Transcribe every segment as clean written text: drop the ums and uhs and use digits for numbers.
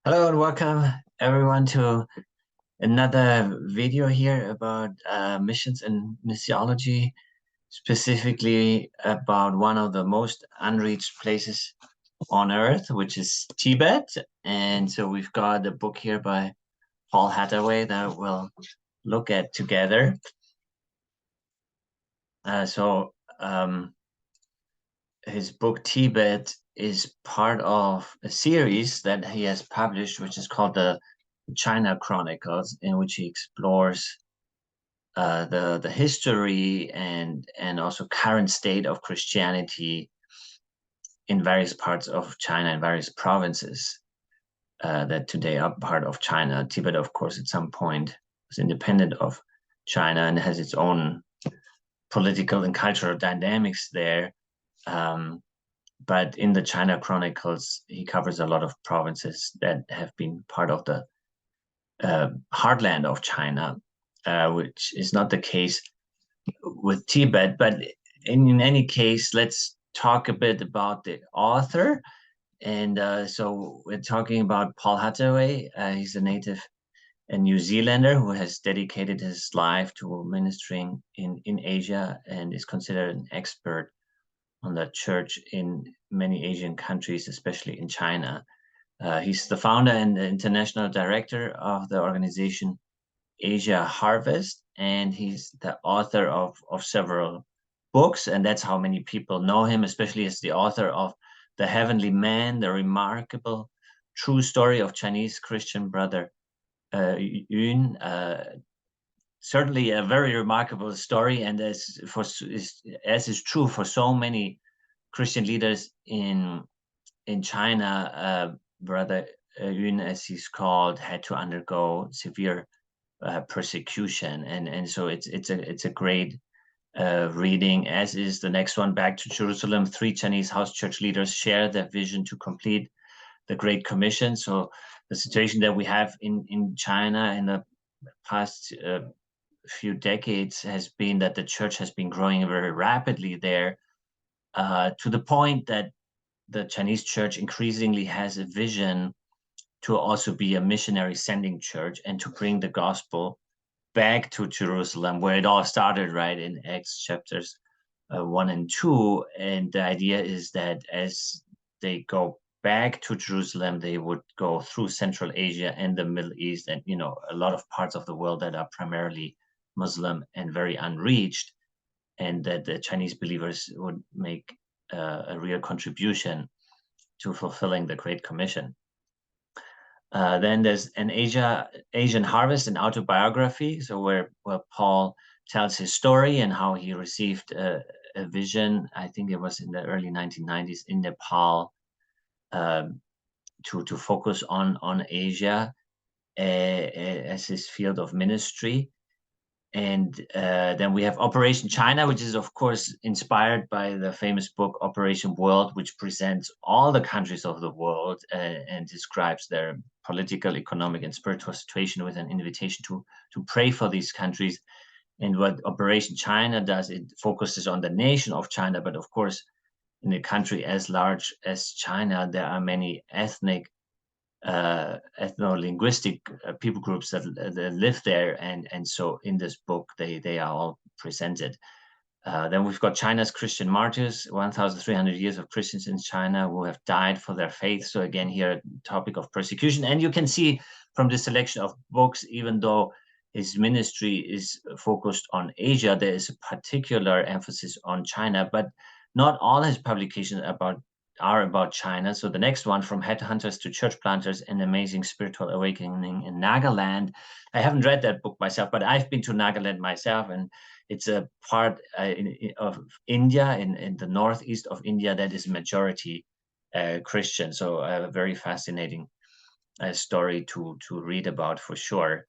Hello and welcome everyone to another video here about missions and missiology, specifically about one of the most unreached places on earth, which is Tibet. And so we've got a book here by Paul Hathaway that we'll look at together. His book Tibet is part of a series that he has published, which is called the China Chronicles, in which he explores the history and also current state of Christianity in various parts of China and various provinces that today are part of China. Tibet, of course, at some point was independent of China and has its own political and cultural dynamics there. But in the China Chronicles, he covers a lot of provinces that have been part of the heartland of China, which is not the case with Tibet. But in any case, let's talk a bit about the author. And so we're talking about Paul Hathaway. He's a native a New Zealander who has dedicated his life to ministering in Asia and is considered an expert on the church in many Asian countries, especially in China. He's the founder and the international director of the organization Asia Harvest, and he's the author of several books, and that's how many people know him, especially as the author of The Heavenly Man, the remarkable true story of Chinese Christian brother Yun. Certainly a very remarkable story, and as is true for so many Christian leaders in China, brother Yun, as he's called, had to undergo severe persecution, and so it's a great reading, as is the next one, Back to Jerusalem. Three Chinese house church leaders share their vision to complete the Great Commission. So the situation that we have in China in the past few decades has been that the church has been growing very rapidly there, to the point that the Chinese church increasingly has a vision to also be a missionary sending church and to bring the gospel back to Jerusalem, where it all started, right, in Acts chapters 1 and 2. And the idea is that as they go back to Jerusalem, they would go through Central Asia and the Middle East and, a lot of parts of the world that are primarily Muslim and very unreached, and that the Chinese believers would make a real contribution to fulfilling the Great Commission. Then there's an Asian Harvest, an autobiography, so where Paul tells his story and how he received a vision. I think it was in the early 1990s in Nepal, to focus on Asia as his field of ministry. And then we have Operation China, which is, of course, inspired by the famous book Operation World, which presents all the countries of the world and describes their political, economic, and spiritual situation with an invitation to pray for these countries. And what Operation China does, it focuses on the nation of China. But of course, in a country as large as China, there are many ethnic ethno-linguistic people groups that live there, and so in this book they are all presented. Then we've got China's Christian martyrs, 1,300 years of Christians in China who have died for their faith. So again, here, topic of persecution. And you can see from this selection of books, even though his ministry is focused on Asia, there is a particular emphasis on China, but not all his publications are about China. So the next one, From Headhunters to Church Planters, An Amazing Spiritual Awakening in Nagaland. I haven't read that book myself, but I've been to Nagaland myself, and it's a part of India, in the northeast of India, that is majority Christian. So a very fascinating story to read about for sure.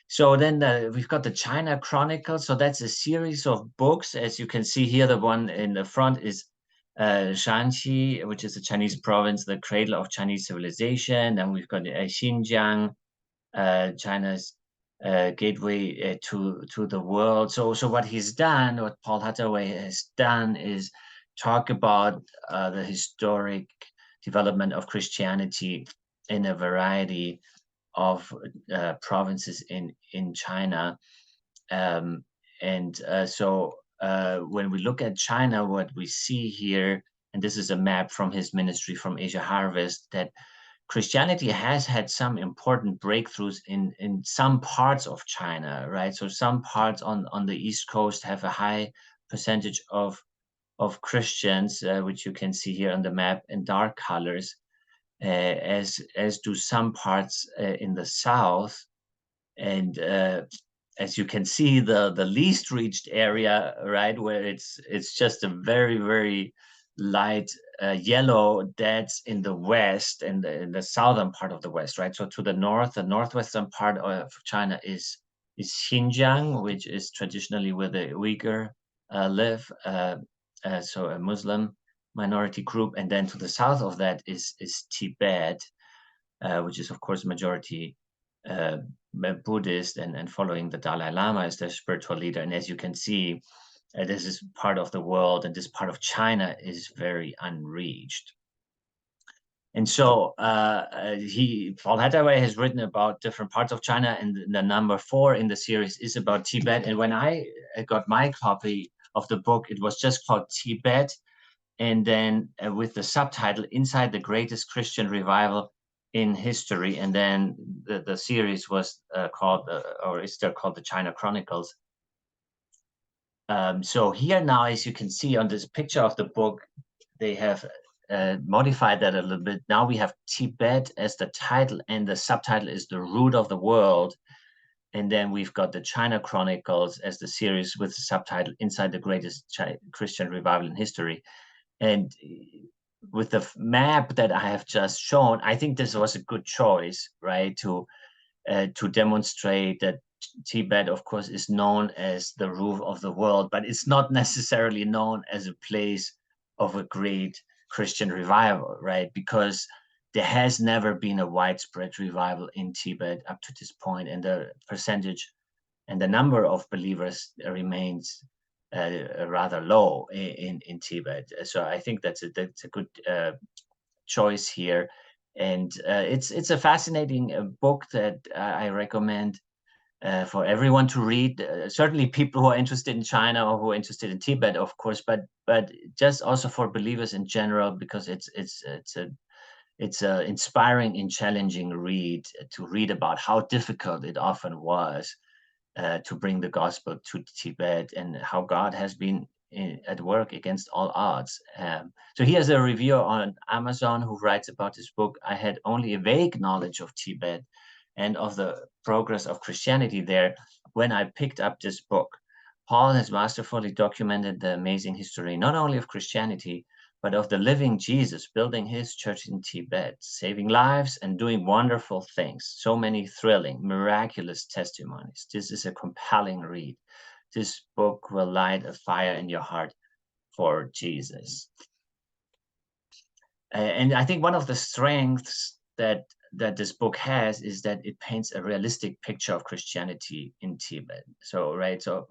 So then we've got the China Chronicles. So that's a series of books. As you can see here, the one in the front is Shanxi, which is a Chinese province, the cradle of Chinese civilization. Then we've got Xinjiang, China's gateway to the world. So what he's done, what Paul Hathaway has done, is talk about the historic development of Christianity in a variety of provinces in China. Um, and when we look at China, what we see here, and this is a map from his ministry from Asia Harvest, that Christianity has had some important breakthroughs in some parts of China, right? So some parts on the East Coast have a high percentage of Christians, which you can see here on the map in dark colors, as do some parts in the South. And as you can see, the least reached area, right, where it's just a very light yellow, that's in the west and in the southern part of the west, right? So to the north, the northwestern part of China is Xinjiang, which is traditionally where the Uyghur live, so a Muslim minority group, and then to the south of that is Tibet, which is of course majority uh, Buddhist and following the Dalai Lama as their spiritual leader. And as you can see, this is part of the world, and this part of China is very unreached. And so Paul Hathaway has written about different parts of China, and the number 4 in the series is about Tibet. And when I got my copy of the book, it was just called Tibet, and then with the subtitle Inside the Greatest Christian Revival in History. And then the series was called, or is still called, the China Chronicles. So here now, as you can see on this picture of the book, they have modified that a little bit. Now we have Tibet as the title, and the subtitle is The Root of the World. And then we've got the China Chronicles as the series with the subtitle Inside the Greatest Christian Revival in History. And with the map that I have just shown, I think this was a good choice, right? To demonstrate that Tibet, of course, is known as the root of the world, but it's not necessarily known as a place of a great Christian revival, right? Because there has never been a widespread revival in Tibet up to this point, and the percentage and the number of believers remains rather low in Tibet. So I think that's a good choice here, and it's a fascinating book that I recommend for everyone to read. Certainly, people who are interested in China or who are interested in Tibet, of course, but just also for believers in general, because it's a inspiring and challenging read to read about how difficult it often was to bring the gospel to Tibet, and how God has been at work against all odds. So here's a reviewer on Amazon who writes about this book. I had only a vague knowledge of Tibet and of the progress of Christianity there when I picked up this book. Paul has masterfully documented the amazing history, not only of Christianity, but of the living Jesus building his church in Tibet, saving lives and doing wonderful things. So many thrilling, miraculous testimonies. This is a compelling read. This book will light a fire in your heart for Jesus. And I think one of the strengths that this book has is that it paints a realistic picture of Christianity in Tibet. So, right, so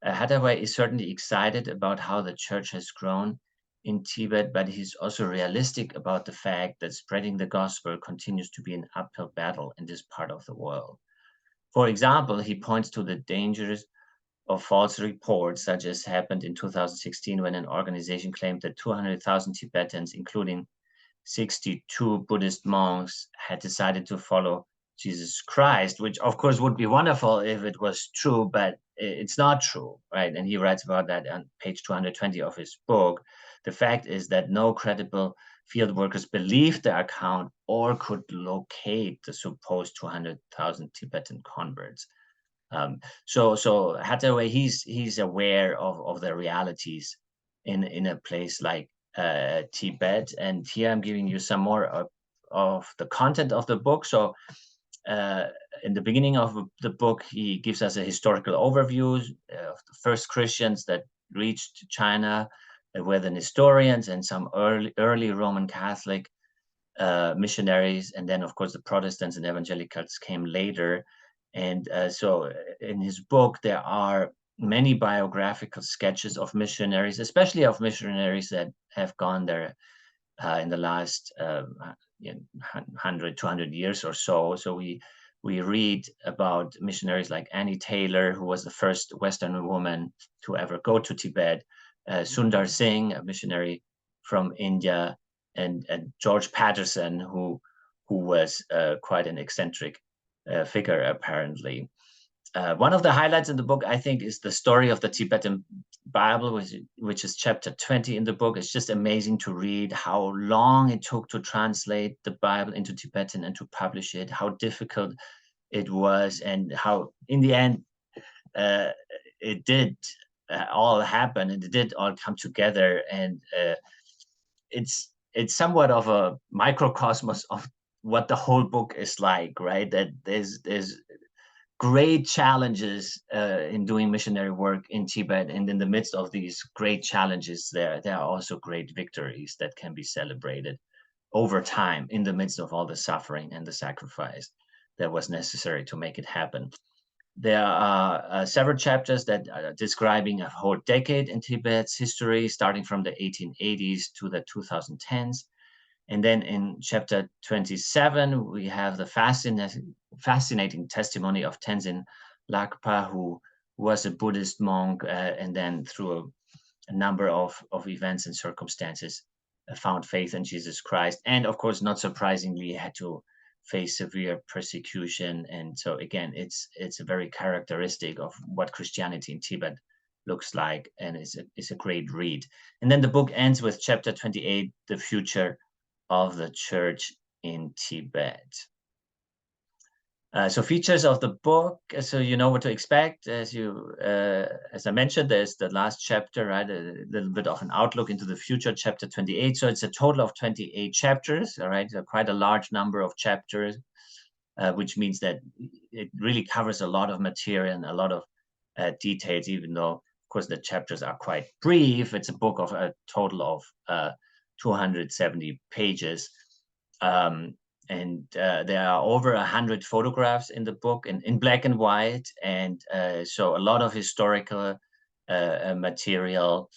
Hathaway is certainly excited about how the church has grown in Tibet, but he's also realistic about the fact that spreading the gospel continues to be an uphill battle in this part of the world. For example, he points to the dangers of false reports, such as happened in 2016 when an organization claimed that 200,000 Tibetans, including 62 Buddhist monks, had decided to follow Jesus Christ, which of course would be wonderful if it was true, but it's not true, right? And he writes about that on page 220 of his book. The fact is that no credible field workers believed the account or could locate the supposed 200,000 Tibetan converts. So Hathaway, he's aware of the realities in a place like Tibet. And here I'm giving you some more of the content of the book. So in the beginning of the book, he gives us a historical overview of the first Christians that reached China, were the Nestorians and some early Roman Catholic missionaries. And then, of course, the Protestants and evangelicals came later. And so in his book, there are many biographical sketches of missionaries, especially of missionaries that have gone there in the last 100, 200 years or so. So we read about missionaries like Annie Taylor, who was the first Western woman to ever go to Tibet, Sundar Singh, a missionary from India, and George Patterson, who was quite an eccentric figure, apparently. One of the highlights in the book, I think, is the story of the Tibetan Bible, which is chapter 20 in the book. It's just amazing to read how long it took to translate the Bible into Tibetan and to publish it, how difficult it was, and how, in the end, it did all happen, and it did all come together. And it's somewhat of a microcosmos of what the whole book is like, right? That there's great challenges in doing missionary work in Tibet, and in the midst of these great challenges, there are also great victories that can be celebrated over time in the midst of all the suffering and the sacrifice that was necessary to make it happen. There are several chapters that are describing a whole decade in Tibet's history, starting from the 1880s to the 2010s. And then in chapter 27, we have the fascinating testimony of Tenzin Lakpa, who was a Buddhist monk, and then through a number of events and circumstances found faith in Jesus Christ. And of course, not surprisingly, had to face severe persecution. And so again, it's very characteristic of what Christianity in Tibet looks like, and it's a great read. And then the book ends with chapter 28, The Future of the Church in Tibet. So features of the book, so you know what to expect. As I mentioned, there's the last chapter, right? A little bit of an outlook into the future, chapter 28. So it's a total of 28 chapters, all right? So quite a large number of chapters, which means that it really covers a lot of material and a lot of details, even though, of course, the chapters are quite brief. It's a book of a total of 270 pages. And there are over 100 photographs in the book in black and white. And so a lot of historical material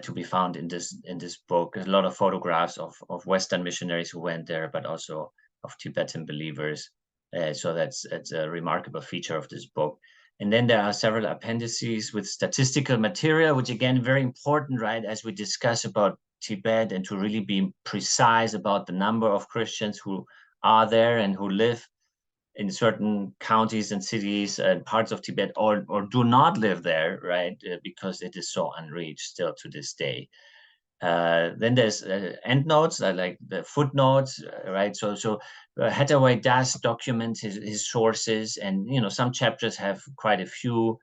to be found in this book. A lot of photographs of Western missionaries who went there, but also of Tibetan believers. So that's a remarkable feature of this book. And then there are several appendices with statistical material, which again, very important, right? As we discuss about Tibet, and to really be precise about the number of Christians who are there and who live in certain counties and cities and parts of Tibet, or do not live there, right? Because it is so unreached still to this day. Then there's endnotes, like the footnotes, right? So Hathaway does document his sources, and some chapters have quite a few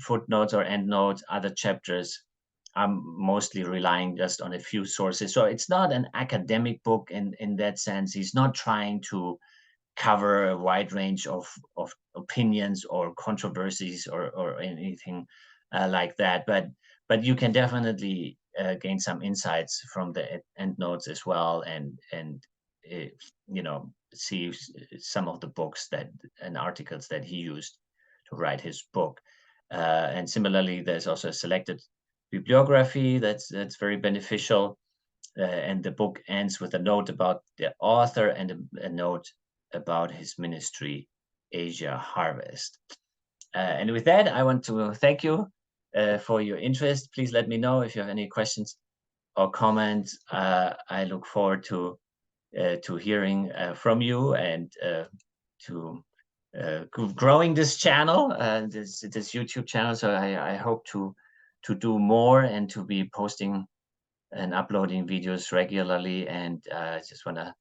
footnotes or endnotes. Other chapters I'm mostly relying just on a few sources. So it's not an academic book in that sense. He's not trying to cover a wide range of opinions or controversies or anything like that. But you can definitely gain some insights from the endnotes as well, and see some of the books and articles that he used to write his book. And similarly, there's also a selected bibliography that's very beneficial. And the book ends with a note about the author and a note about his ministry, Asia Harvest. And with that, I want to thank you for your interest. Please let me know if you have any questions or comments. I look forward to hearing from you, and to growing this channel, this YouTube channel. So I hope to do more and to be posting and uploading videos regularly. And I just want to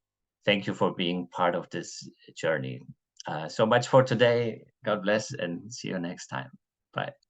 thank you for being part of this journey. So much for today. God bless, and see you next time. Bye.